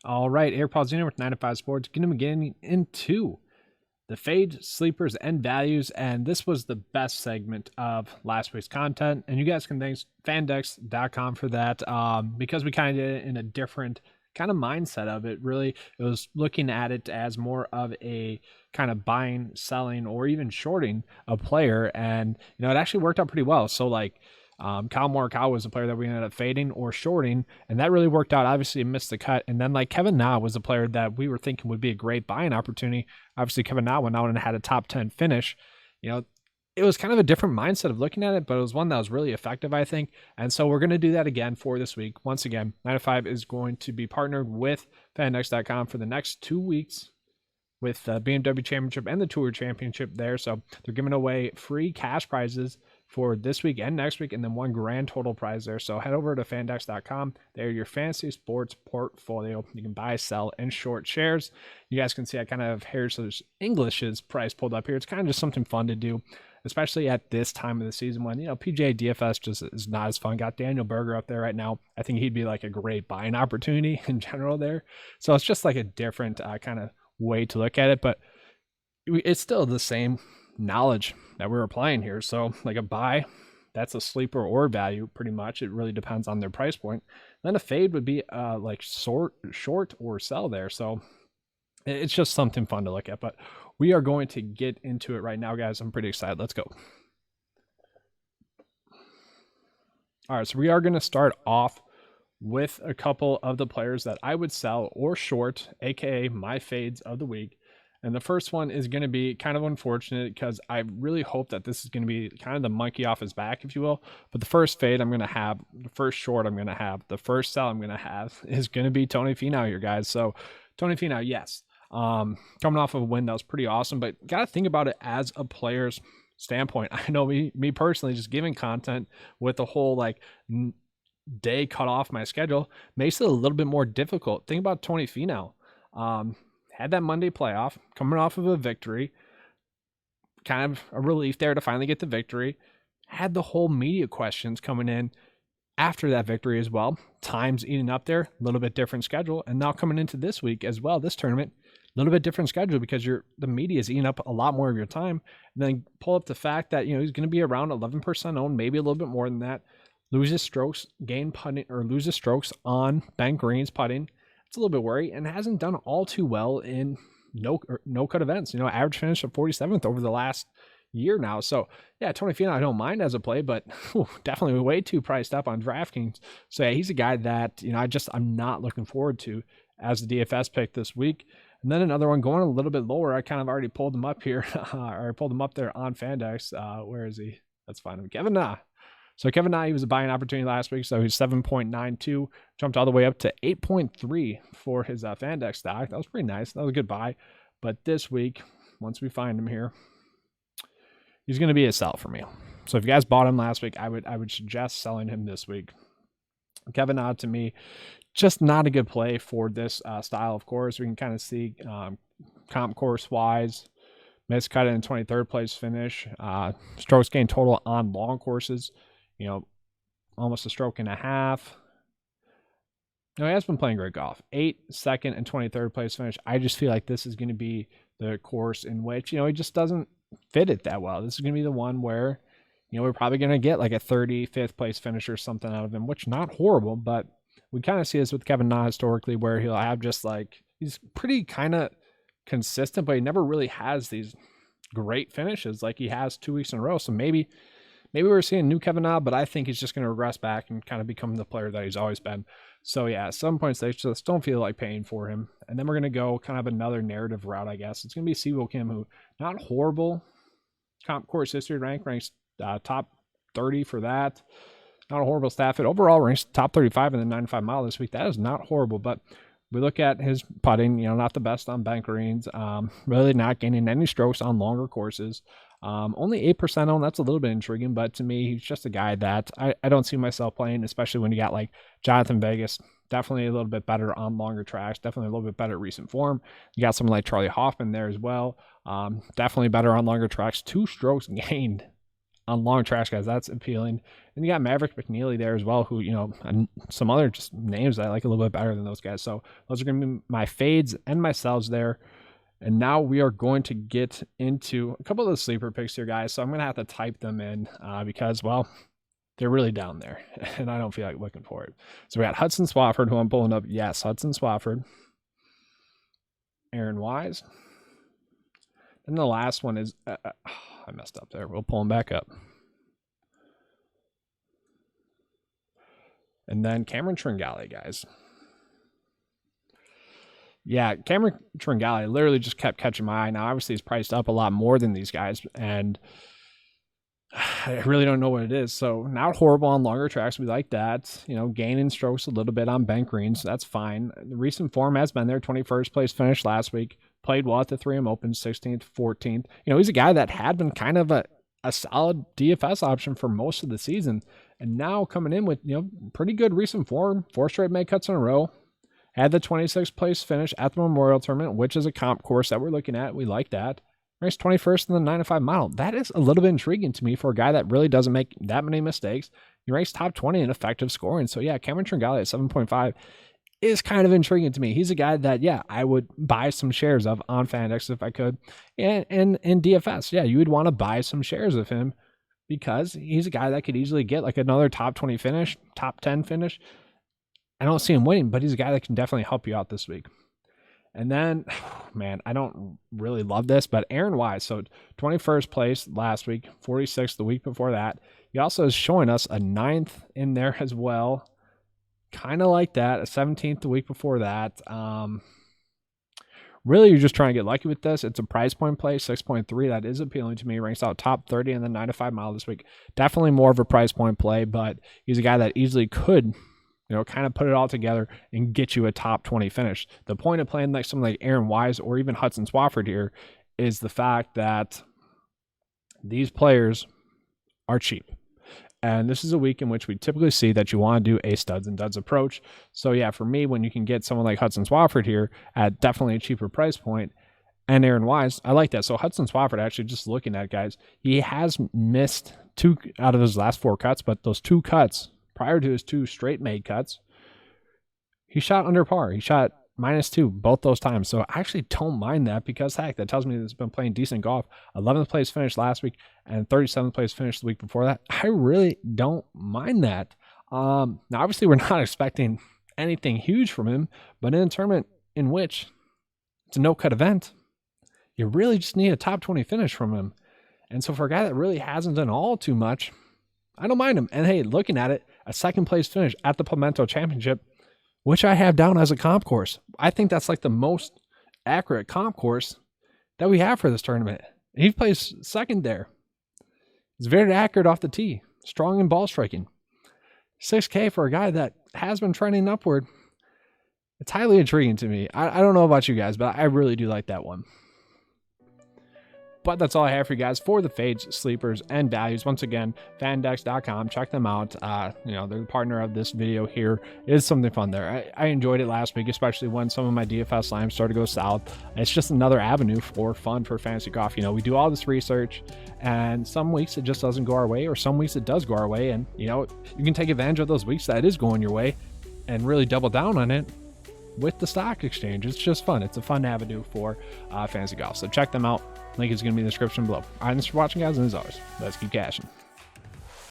All right, Eric Paul Jr. with 9 to 5 Sports. Going to be getting into the fade, sleepers, and values. And this was the best segment of last week's content. And you guys can thank fandex.com for that, because we kind of did it in a different kind of mindset of it. Really, it was looking at it as more of a kind of buying, selling, or even shorting a player. And, it actually worked out pretty well. So, like, Kyle Morikawa was a player that we ended up fading or shorting, and that really worked out. Obviously, missed the cut. And then, like, Kevin Na was a player that we were thinking would be a great buying opportunity. Obviously, Kevin Na went out and had a top 10 finish. It was kind of a different mindset of looking at it, but it was one that was really effective, I think. And so we're going to do that again for this week. Once again, 9 to 5 is going to be partnered with fandex.com for the next 2 weeks with the BMW Championship and the Tour Championship there. So they're giving away free cash prizes for this week and next week, and then one grand total prize there. So head over to fandex.com. They're your fantasy sports portfolio. You can buy, sell, and short shares. You guys can see I kind of have Harris English's price pulled up here. It's kind of just something fun to do, especially at this time of the season when, PGA DFS just is not as fun. Got Daniel Berger up there right now. I think he'd be like a great buying opportunity in general there. So it's just like a different kind of way to look at it, but it's still the same knowledge that we're applying here. So like a buy, that's a sleeper or value pretty much. It really depends on their price point. Then a fade would be like short or sell there. So it's just something fun to look at, but we are going to get into it right now, guys. I'm pretty excited. Let's go. All right, so we are going to start off with a couple of the players that I would sell or short, aka my fades of the week. And the first one is going to be kind of unfortunate because I really hope that this is going to be kind of the monkey off his back, if you will. But the first fade I'm going to have, the first short I'm going to have, the first sell I'm going to have is going to be Tony Finau here, guys. So Tony Finau, yes. Coming off of a win that was pretty awesome, but got to think about it as a player's standpoint. I know me personally, just giving content with the whole like day cut off my schedule makes it a little bit more difficult. Think about Tony Finau. Had that Monday playoff, coming off of a victory, kind of a relief there to finally get the victory. Had the whole media questions coming in after that victory as well. Time's eating up there, a little bit different schedule. And now coming into this week as well, this tournament, a little bit different schedule because the media is eating up a lot more of your time. And then pull up the fact that, he's going to be around 11% owned, maybe a little bit more than that. Loses strokes, gain putting, or loses strokes on Ben Green's putting. It's a little bit worried and hasn't done all too well in no cut events. Average finish of 47th over the last year now. So yeah, Tony Finau I don't mind as a play, but definitely way too priced up on DraftKings. So yeah, he's a guy that I'm not looking forward to as the DFS pick this week. And then another one going a little bit lower. I kind of already pulled him up here, or I pulled him up there on Fandex. Where is he? Let's find him. Kevin Na. So Kevin Na, he was a buying opportunity last week, so he's 7.92, jumped all the way up to 8.3 for his Fandex stock. That was pretty nice. That was a good buy. But this week, once we find him here, he's going to be a sell for me. So if you guys bought him last week, I would suggest selling him this week. Kevin Na, to me, just not a good play for this style of course. We can kind of see comp course-wise, miscut in 23rd place finish, strokes gained total on long courses. Almost a stroke and a half. He has been playing great golf. 8th, 2nd, and 23rd place finish. I just feel like this is going to be the course in which, he just doesn't fit it that well. This is going to be the one where, we're probably going to get like a 35th place finish or something out of him, which not horrible, but we kind of see this with Kevin Na historically where he'll have just like, he's pretty kind of consistent, but he never really has these great finishes like he has 2 weeks in a row. So maybe we're seeing new Kevin Na, but I think he's just going to regress back and kind of become the player that he's always been. So yeah, at some points they just don't feel like paying for him. And then we're going to go kind of another narrative route, I guess. It's going to be Siwoo Kim, who not horrible comp course history ranks top 30 for that. Not a horrible stat fit. Overall ranks top 35 in the 95 mile this week. That is not horrible, but we look at his putting, not the best on bank greens, really not gaining any strokes on longer courses. Only 8% owned. That's a little bit intriguing, but to me, he's just a guy that I don't see myself playing, especially when you got like Jonathan Vegas. Definitely a little bit better on longer tracks. Definitely a little bit better recent form. You got someone like Charlie Hoffman there as well. Definitely better on longer tracks. 2 strokes gained on long tracks, guys. That's appealing. And you got Maverick McNeely there as well, who, and some other just names that I like a little bit better than those guys. So those are going to be my fades and my sells there. And now we are going to get into a couple of the sleeper picks here, guys. So I'm going to have to type them in because, well, they're really down there, and I don't feel like looking for it. So we got Hudson Swafford, who I'm pulling up. Yes, Hudson Swafford. Aaron Wise. And the last one is, I messed up there. We'll pull him back up. And then Cameron Tringale, guys. Yeah, Cameron Tringale literally just kept catching my eye. Now, obviously, he's priced up a lot more than these guys, and I really don't know what it is. So not horrible on longer tracks. We like that. Gaining strokes a little bit on bent greens. So that's fine. The recent form has been there. 21st place finish last week. Played well at the 3M Open, 16th, 14th. He's a guy that had been kind of a solid DFS option for most of the season. And now coming in with, pretty good recent form. 4 straight make cuts in a row. Had the 26th place finish at the Memorial Tournament, which is a comp course that we're looking at. We like that. Ranks 21st in the 9 to 5 mile. That is a little bit intriguing to me for a guy that really doesn't make that many mistakes. He ranks top 20 in effective scoring. So yeah, Cameron Tringale at 7.5 is kind of intriguing to me. He's a guy that, yeah, I would buy some shares of on Fandex if I could. And in DFS, yeah, you would want to buy some shares of him because he's a guy that could easily get like another top 20 finish, top 10 finish. I don't see him winning, but he's a guy that can definitely help you out this week. And then, man, I don't really love this, but Aaron Wise, so 21st place last week, 46th the week before that. He also is showing us a 9th in there as well. Kind of like that, a 17th the week before that. Really, you're just trying to get lucky with this. It's a price point play, 6.3. That is appealing to me. Ranks out top 30 in the 9 to 5 mile this week. Definitely more of a price point play, but he's a guy that easily could kind of put it all together and get you a top 20 finish. The point of playing like someone like Aaron Wise or even Hudson Swafford here is the fact that these players are cheap. And this is a week in which we typically see that you want to do a studs and duds approach. So yeah, for me, when you can get someone like Hudson Swafford here at definitely a cheaper price point and Aaron Wise, I like that. So Hudson Swafford, actually just looking at it, guys, he has missed 2 out of his last 4 cuts, but those 2 cuts prior to his 2 straight made cuts, he shot under par. He shot -2 both those times. So I actually don't mind that because, heck, that tells me that he's been playing decent golf. 11th place finish last week and 37th place finish the week before that. I really don't mind that. Now, obviously, we're not expecting anything huge from him, but in a tournament in which it's a no-cut event, you really just need a top 20 finish from him. And so for a guy that really hasn't done all too much, I don't mind him. And hey, looking at it, a 2nd place finish at the Pimento Championship, which I have down as a comp course. I think that's like the most accurate comp course that we have for this tournament. And he plays 2nd there. He's very accurate off the tee, strong in ball striking. 6K for a guy that has been trending upward. It's highly intriguing to me. I don't know about you guys, but I really do like that one. But that's all I have for you guys for the fades, sleepers, and values. Once again, fandex.com. Check them out. They're the partner of this video here. It is something fun there. I enjoyed it last week, especially when some of my DFS lines started to go south. It's just another avenue for fun for fantasy golf. We do all this research, and some weeks it just doesn't go our way, or some weeks it does go our way. And, you can take advantage of those weeks that it is going your way and really double down on it with the stock exchange. It's just fun. It's a fun avenue for fantasy golf. So check them out. Link is going to be in the description below. All right, thanks for watching, guys, and as always, let's keep cashing.